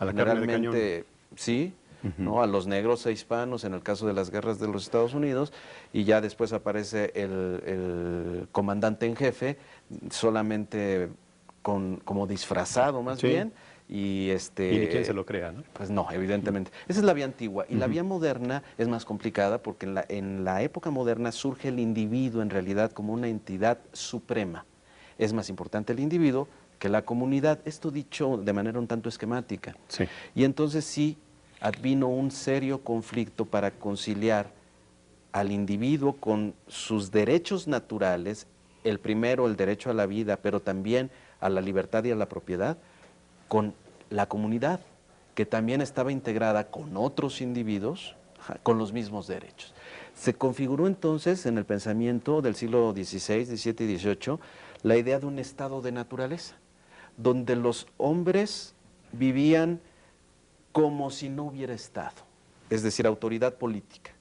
A la carne de cañón. Generalmente, sí, ¿no? A los negros e hispanos en el caso de las guerras de los Estados Unidos, y ya después aparece el comandante en jefe, solamente como disfrazado más Sí. bien, Y ni quién se lo crea, ¿no? pues no, evidentemente. Esa es la vía antigua. Y la vía moderna es más complicada porque en la época moderna surge el individuo en realidad como una entidad suprema. Es más importante el individuo que la comunidad. Esto dicho de manera un tanto esquemática. Sí. Y entonces sí advino un serio conflicto para conciliar al individuo con sus derechos naturales, el primero, el derecho a la vida, pero también a la libertad y a la propiedad, con la comunidad, que también estaba integrada con otros individuos, con los mismos derechos. Se configuró entonces en el pensamiento del siglo XVI, XVII y XVIII la idea de un estado de naturaleza, donde los hombres vivían como si no hubiera estado, es decir, autoridad política.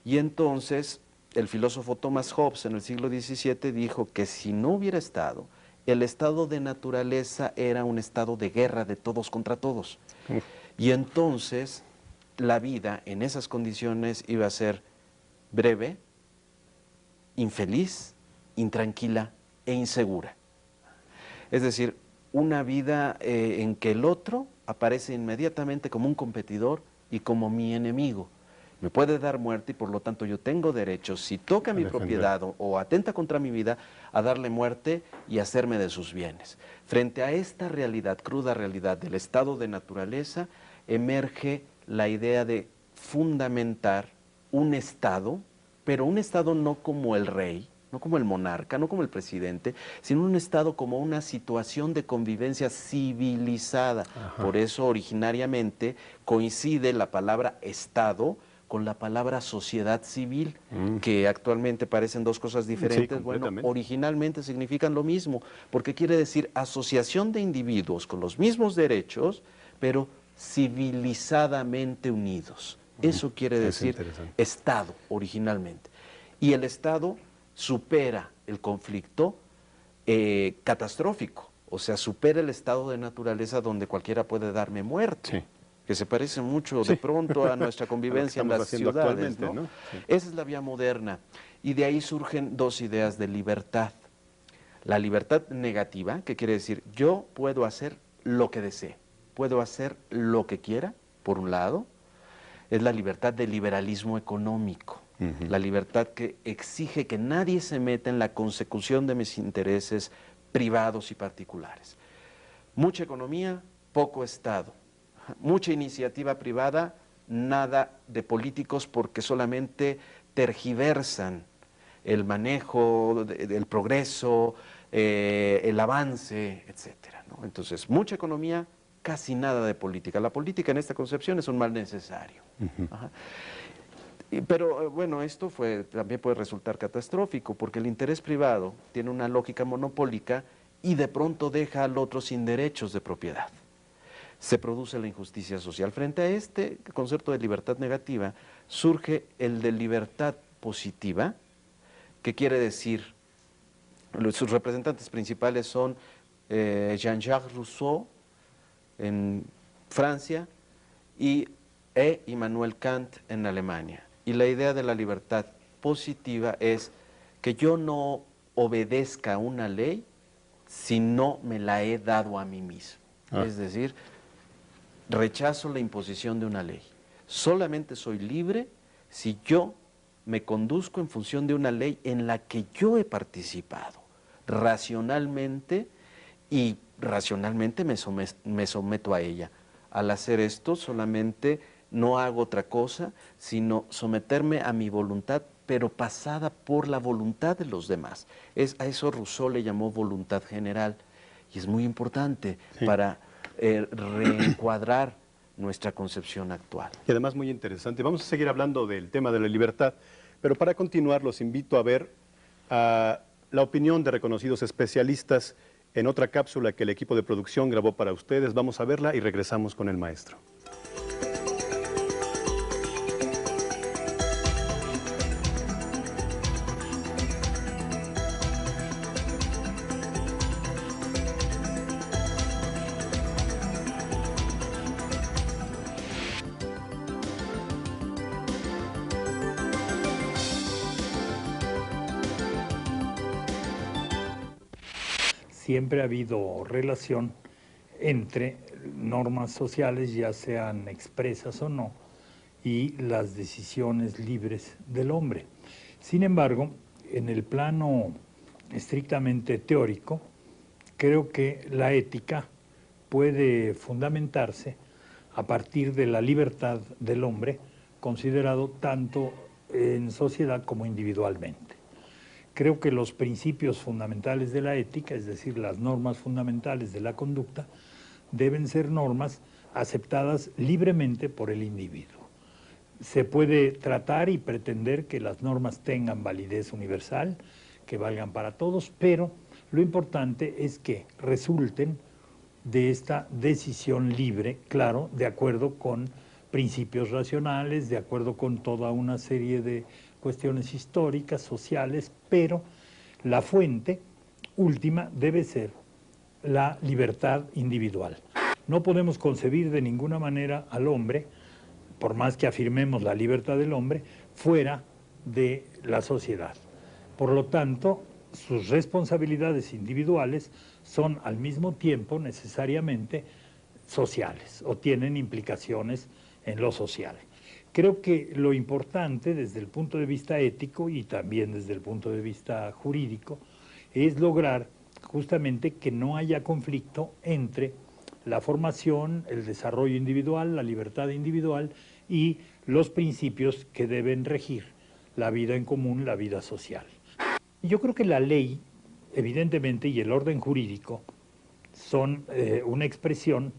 Y entonces el filósofo Thomas Hobbes en el siglo XVII dijo que si no hubiera estado, el estado de naturaleza era un estado de guerra de todos contra todos. Y entonces la vida en esas condiciones iba a ser breve, infeliz, intranquila e insegura. Es decir, una vida en que el otro aparece inmediatamente como un competidor y como mi enemigo. Me puede dar muerte y por lo tanto yo tengo derecho, si toca mi propiedad o atenta contra mi vida, a darle muerte y hacerme de sus bienes. Frente a esta realidad, cruda realidad del estado de naturaleza, emerge la idea de fundamentar un estado, pero un estado no como el rey, no como el monarca, no como el presidente, sino un estado como una situación de convivencia civilizada. Ajá. Por eso originariamente coincide la palabra estado con la palabra sociedad civil, que actualmente parecen dos cosas diferentes. Sí, bueno, originalmente significan lo mismo, porque quiere decir asociación de individuos con los mismos derechos, pero civilizadamente unidos. Eso quiere decir Estado originalmente. Y el Estado supera el conflicto catastrófico, o sea, supera el estado de naturaleza donde cualquiera puede darme muerte. Sí. Que se parece mucho de pronto a nuestra convivencia en las ciudades, ¿no? ¿no? Sí. Esa es la vía moderna. Y de ahí surgen dos ideas de libertad. La libertad negativa, que quiere decir yo puedo hacer lo que desee, puedo hacer lo que quiera, por un lado, es la libertad del liberalismo económico. La libertad que exige que nadie se meta en la consecución de mis intereses privados y particulares. Mucha economía, poco Estado. Mucha iniciativa privada, nada de políticos porque solamente tergiversan el manejo del progreso, el avance, etcétera, ¿no? Entonces, mucha economía, casi nada de política. La política en esta concepción es un mal necesario. Pero bueno, esto también puede resultar catastrófico porque el interés privado tiene una lógica monopólica y de pronto deja al otro sin derechos de propiedad. Se produce la injusticia social. Frente a este concepto de libertad negativa, surge el de libertad positiva, que quiere decir, sus representantes principales son Jean-Jacques Rousseau en Francia y Immanuel Kant en Alemania. Y la idea de la libertad positiva es que yo no obedezca a una ley si no me la he dado a mí mismo. Es decir, rechazo la imposición de una ley. Solamente soy libre si yo me conduzco en función de una ley en la que yo he participado racionalmente y racionalmente me someto a ella. Al hacer esto solamente no hago otra cosa sino someterme a mi voluntad, pero pasada por la voluntad de los demás. A eso Rousseau le llamó voluntad general y es muy importante para reencuadrar nuestra concepción actual. Y además muy interesante. Vamos a seguir hablando del tema de la libertad, pero para continuar los invito a ver la opinión de reconocidos especialistas en otra cápsula que el equipo de producción grabó para ustedes. Vamos a verla y regresamos con el maestro. siempre ha habido relación entre normas sociales, ya sean expresas o no, y las decisiones libres del hombre. Sin embargo, en el plano estrictamente teórico, creo que la ética puede fundamentarse a partir de la libertad del hombre, considerado tanto en sociedad como individualmente. Creo que los principios fundamentales de la ética, es decir, las normas fundamentales de la conducta, deben ser normas aceptadas libremente por el individuo. Se puede tratar y pretender que las normas tengan validez universal, que valgan para todos, pero lo importante es que resulten de esta decisión libre, claro, de acuerdo con principios racionales, de acuerdo con toda una serie de cuestiones históricas, sociales, pero la fuente última debe ser la libertad individual. No podemos concebir de ninguna manera al hombre, por más que afirmemos la libertad del hombre, fuera de la sociedad. Por lo tanto, sus responsabilidades individuales son al mismo tiempo necesariamente sociales o tienen implicaciones en lo social. Creo que lo importante desde el punto de vista ético y también desde el punto de vista jurídico es lograr justamente que no haya conflicto entre la formación, el desarrollo individual, la libertad individual y los principios que deben regir la vida en común, la vida social. Yo creo que la ley, evidentemente, y el orden jurídico son una expresión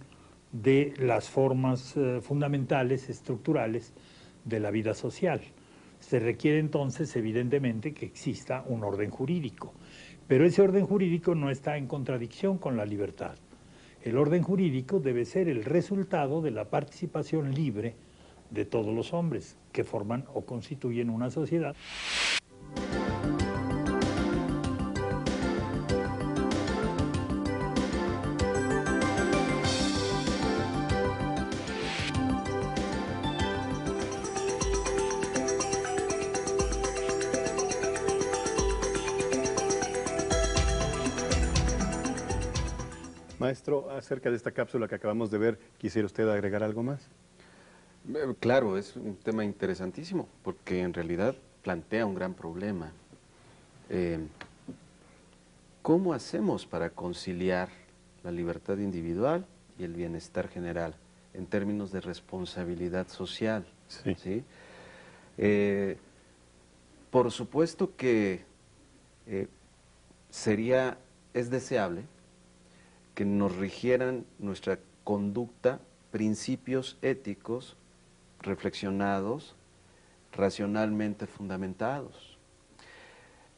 de las formas fundamentales, estructurales de la vida social. Se requiere entonces, evidentemente, que exista un orden jurídico, pero ese orden jurídico no está en contradicción con la libertad. El orden jurídico debe ser el resultado de la participación libre de todos los hombres que forman o constituyen una sociedad. Maestro, acerca de esta cápsula que acabamos de ver, ¿quisiera usted agregar algo más? Claro, es un tema interesantísimo, porque en realidad plantea un gran problema. ¿Cómo hacemos para conciliar la libertad individual y el bienestar general en términos de responsabilidad social? Sí. ¿Sí? Por supuesto que es deseable que nos rigieran nuestra conducta principios éticos reflexionados, racionalmente fundamentados.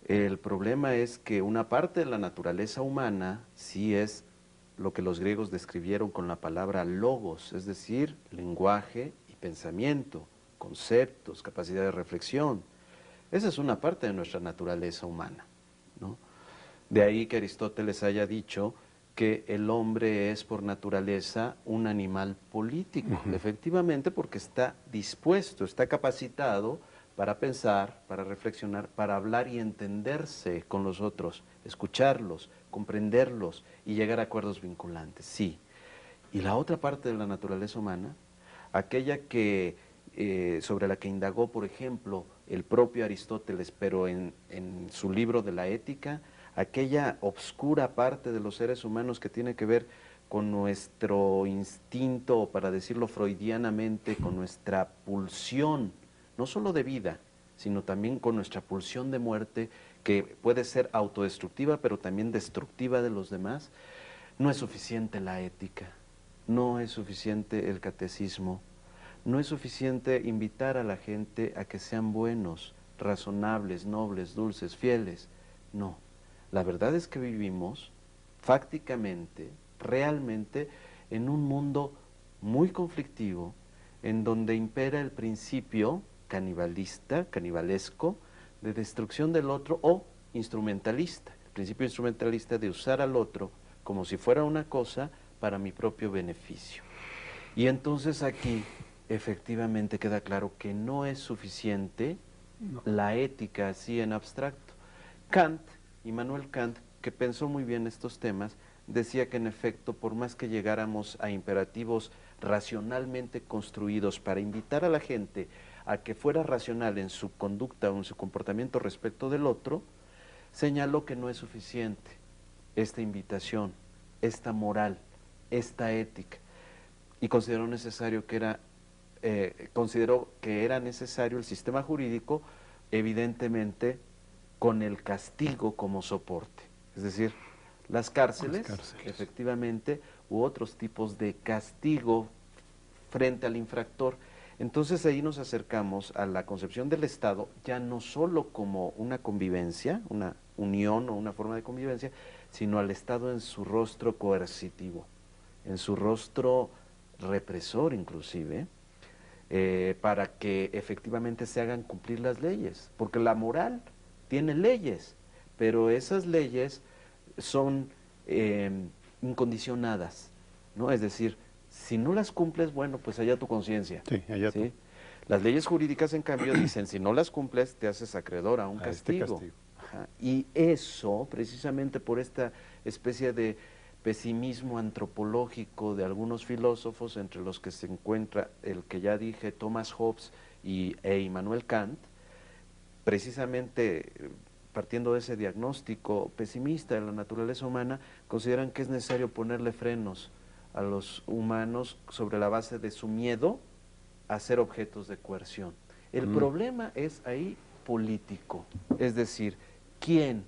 El problema es que una parte de la naturaleza humana sí es lo que los griegos describieron con la palabra logos, es decir, lenguaje y pensamiento, conceptos, capacidad de reflexión. Esa es una parte de nuestra naturaleza humana, ¿no? De ahí que Aristóteles haya dicho que el hombre es por naturaleza un animal político, efectivamente, porque está dispuesto, está capacitado para pensar, para reflexionar, para hablar y entenderse con los otros, escucharlos, comprenderlos y llegar a acuerdos vinculantes, sí. Y la otra parte de la naturaleza humana, aquella que, sobre la que indagó, por ejemplo, el propio Aristóteles, pero en su libro de la Ética, aquella obscura parte de los seres humanos que tiene que ver con nuestro instinto, o para decirlo freudianamente, con nuestra pulsión, no solo de vida, sino también con nuestra pulsión de muerte, que puede ser autodestructiva, pero también destructiva de los demás. No es suficiente la ética, no es suficiente el catecismo, no es suficiente invitar a la gente a que sean buenos, razonables, nobles, dulces, fieles, no. La verdad es que vivimos fácticamente, realmente, en un mundo muy conflictivo, en donde impera el principio canibalesco, de destrucción del otro o instrumentalista. El principio instrumentalista de usar al otro como si fuera una cosa para mi propio beneficio. Y entonces aquí efectivamente queda claro que no es suficiente la ética así en abstracto. Immanuel Kant que pensó muy bien estos temas, decía que en efecto, por más que llegáramos a imperativos racionalmente construidos para invitar a la gente a que fuera racional en su conducta o en su comportamiento respecto del otro, señaló que no es suficiente esta invitación, esta moral, esta ética, y consideró que era necesario el sistema jurídico, evidentemente con el castigo como soporte, es decir, las cárceles, efectivamente, u otros tipos de castigo frente al infractor. Entonces ahí nos acercamos a la concepción del Estado, ya no solo como una convivencia, una unión o una forma de convivencia, sino al Estado en su rostro coercitivo, en su rostro represor inclusive, para que efectivamente se hagan cumplir las leyes, porque la moral tiene leyes, pero esas leyes son incondicionadas, ¿no? Es decir, si no las cumples, bueno, pues allá tu conciencia. Sí, allá tú. Las leyes jurídicas, en cambio, dicen, si no las cumples, te haces acreedor a un castigo. Este castigo. Ajá. Y eso, precisamente por esta especie de pesimismo antropológico de algunos filósofos, entre los que se encuentra el que ya dije, Thomas Hobbes e Immanuel Kant, precisamente partiendo de ese diagnóstico pesimista de la naturaleza humana, consideran que es necesario ponerle frenos a los humanos sobre la base de su miedo a ser objetos de coerción. El problema es ahí político, es decir, quién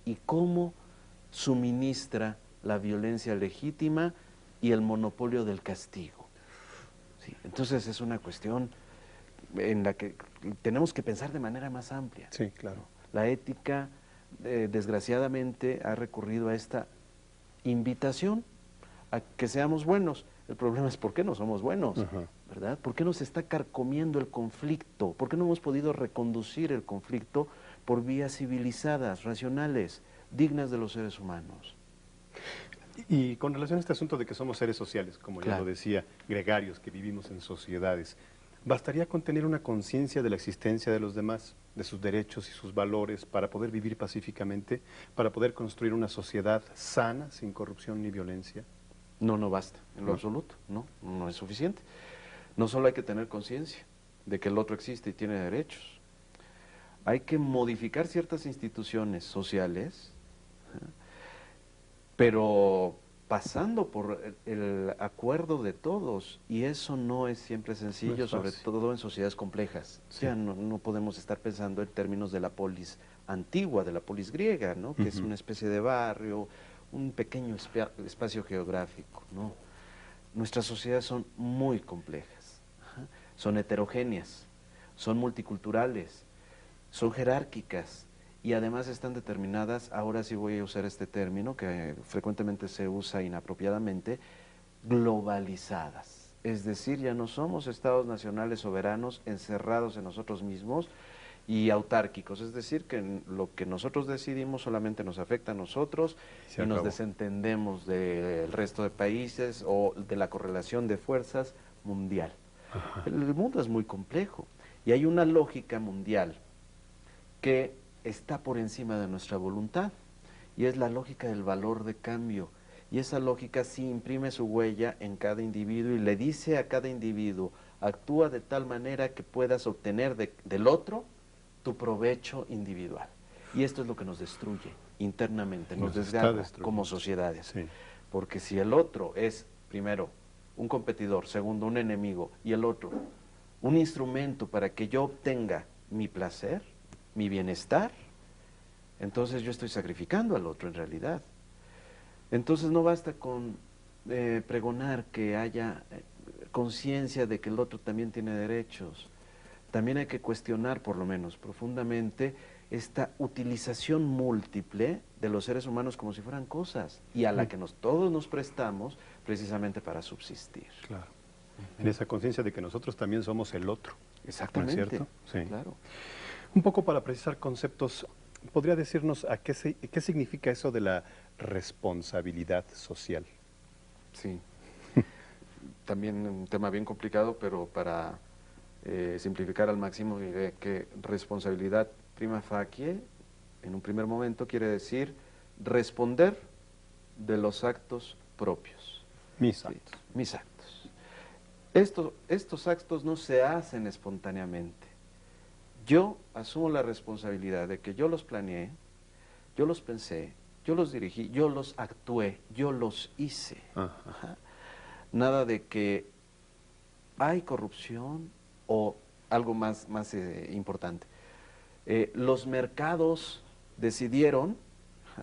y cómo suministra la violencia legítima y el monopolio del castigo. Sí, entonces es una cuestión en la que tenemos que pensar de manera más amplia. Sí, claro. La ética, desgraciadamente, ha recurrido a esta invitación a que seamos buenos. El problema es por qué no somos buenos, ¿verdad? ¿Por qué nos está carcomiendo el conflicto? ¿Por qué no hemos podido reconducir el conflicto por vías civilizadas, racionales, dignas de los seres humanos? Y con relación a este asunto de que somos seres sociales, como ya lo decía, gregarios, que vivimos en sociedades, ¿bastaría con tener una conciencia de la existencia de los demás, de sus derechos y sus valores, para poder vivir pacíficamente, para poder construir una sociedad sana, sin corrupción ni violencia? No, no basta, en lo absoluto, no es suficiente. No solo hay que tener conciencia de que el otro existe y tiene derechos, hay que modificar ciertas instituciones sociales, pero pasando por el acuerdo de todos, y eso no es siempre sencillo, no es sobre todo en sociedades complejas. Sí. Ya no podemos estar pensando en términos de la polis antigua, de la polis griega, ¿no? Que es una especie de barrio, un pequeño espacio geográfico, ¿no? Nuestras sociedades son muy complejas, son heterogéneas, son multiculturales, son jerárquicas, y además están determinadas, ahora sí voy a usar este término que frecuentemente se usa inapropiadamente, globalizadas. Es decir, ya no somos estados nacionales soberanos encerrados en nosotros mismos y autárquicos, es decir, que lo que nosotros decidimos solamente nos afecta a nosotros y nos desentendemos del resto de países o de la correlación de fuerzas mundial. El mundo es muy complejo y hay una lógica mundial que está por encima de nuestra voluntad, y es la lógica del valor de cambio, y esa lógica sí imprime su huella en cada individuo y le dice a cada individuo, actúa de tal manera que puedas obtener del otro tu provecho individual, y esto es lo que nos destruye internamente, nos desgarra como sociedades, porque si el otro es, primero, un competidor, segundo, un enemigo, y el otro, un instrumento para que yo obtenga mi placer, mi bienestar, entonces yo estoy sacrificando al otro en realidad. Entonces no basta con pregonar que haya conciencia de que el otro también tiene derechos. También hay que cuestionar, por lo menos profundamente, esta utilización múltiple de los seres humanos como si fueran cosas, y a la que todos nos prestamos precisamente para subsistir. Claro. En esa conciencia de que nosotros también somos el otro. Exactamente. ¿No es cierto? Sí. Claro. Un poco para precisar conceptos, ¿podría decirnos qué significa eso de la responsabilidad social? Sí. También un tema bien complicado, pero para simplificar al máximo diré que responsabilidad prima facie, en un primer momento, quiere decir responder de los actos propios. Mis ¿sí? actos. Mis actos. Estos actos no se hacen espontáneamente. Yo asumo la responsabilidad de que yo los planeé, yo los pensé, yo los dirigí, yo los actué, yo los hice. Ajá. Nada de que hay corrupción o algo más importante. Los mercados decidieron,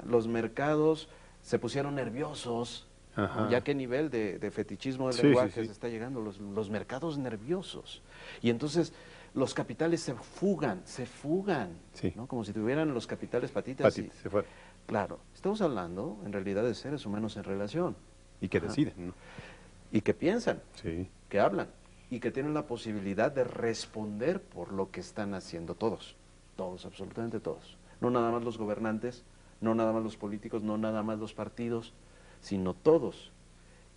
los mercados se pusieron nerviosos. Ajá. ¿Ya qué nivel de fetichismo del Sí, lenguaje sí, sí. se está llegando? Los mercados nerviosos. Y entonces los capitales se fugan, Sí. ¿no? Como si tuvieran los capitales patitas. Patitas, se fueron. Claro, estamos hablando en realidad de seres humanos en relación. Y que Ajá. deciden, ¿no? Y que piensan, Sí. que hablan, y que tienen la posibilidad de responder por lo que están haciendo todos, absolutamente todos. No nada más los gobernantes, no nada más los políticos, no nada más los partidos, sino todos.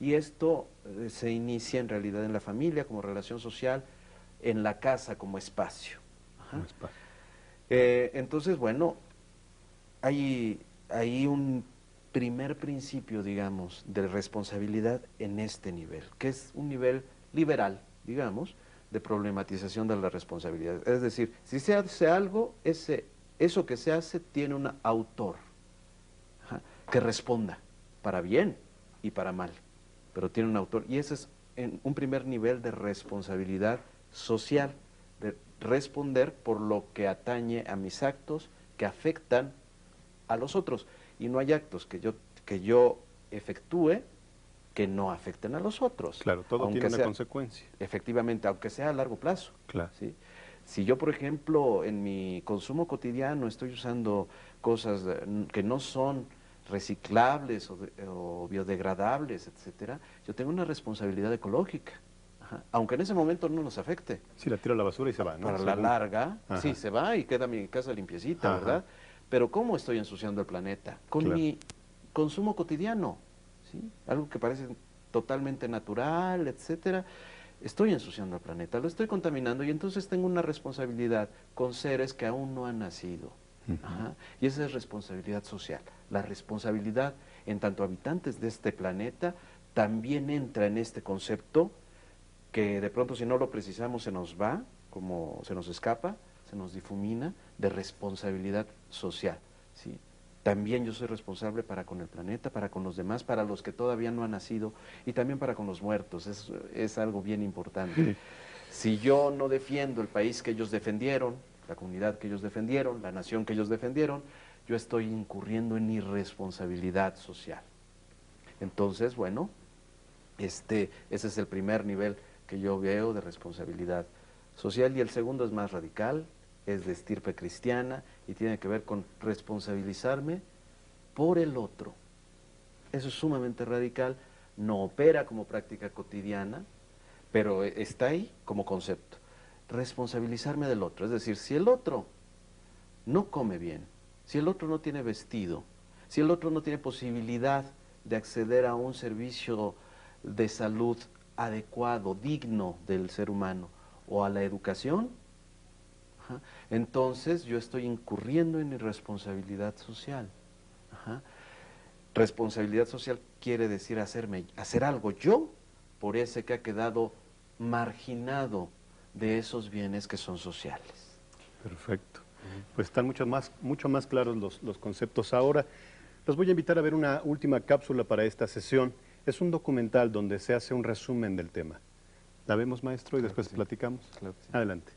Y esto se inicia en realidad en la familia como relación social, en la casa como espacio. Ajá. Un espacio. Entonces, bueno, hay un primer principio, digamos, de responsabilidad en este nivel, que es un nivel liberal, digamos, de problematización de la responsabilidad. Es decir, si se hace algo, eso que se hace tiene un autor, ajá, que responda para bien y para mal, pero tiene un autor. Y ese es un primer nivel de responsabilidad social, de responder por lo que atañe a mis actos que afectan a los otros. Y no hay actos que yo efectúe que no afecten a los otros. Claro, todo aunque tiene una sea, consecuencia. efectivamente, aunque sea a largo plazo. Claro. ¿sí? Si yo, por ejemplo, en mi consumo cotidiano estoy usando cosas que no son reciclables o biodegradables, etcétera, yo tengo una responsabilidad ecológica. Ajá. Aunque en ese momento no nos afecte. Sí, la tiro a la basura y se va, ¿no? Para la larga, Ajá. sí, se va y queda mi casa limpiecita, Ajá. ¿verdad? Pero ¿cómo estoy ensuciando el planeta? Con Claro. mi consumo cotidiano, ¿sí? Algo que parece totalmente natural, etcétera. Estoy ensuciando el planeta, lo estoy contaminando y entonces tengo una responsabilidad con seres que aún no han nacido. Ajá. Y esa es responsabilidad social. La responsabilidad en tanto habitantes de este planeta también entra en este concepto que de pronto si no lo precisamos se nos va, como se nos escapa, se nos difumina, de responsabilidad social. ¿sí? También yo soy responsable para con el planeta, para con los demás, para los que todavía no han nacido y también para con los muertos. Es algo bien importante. Sí. Si yo no defiendo el país que ellos defendieron, la comunidad que ellos defendieron, la nación que ellos defendieron, yo estoy incurriendo en irresponsabilidad social. Entonces, bueno, ese es el primer nivel que yo veo de responsabilidad social y el segundo es más radical, es de estirpe cristiana y tiene que ver con responsabilizarme por el otro. Eso es sumamente radical, no opera como práctica cotidiana, pero está ahí como concepto. Responsabilizarme del otro, es decir, si el otro no come bien, si el otro no tiene vestido, si el otro no tiene posibilidad de acceder a un servicio de salud adecuado, digno del ser humano, o a la educación, ajá, entonces yo estoy incurriendo en irresponsabilidad social. Ajá. Responsabilidad social quiere decir hacer algo yo por ese que ha quedado marginado de esos bienes que son sociales. Perfecto. Pues están mucho más claros los conceptos ahora. Los voy a invitar a ver una última cápsula para esta sesión. Es un documental donde se hace un resumen del tema. ¿La vemos, maestro, y después platicamos? Claro que sí. Adelante.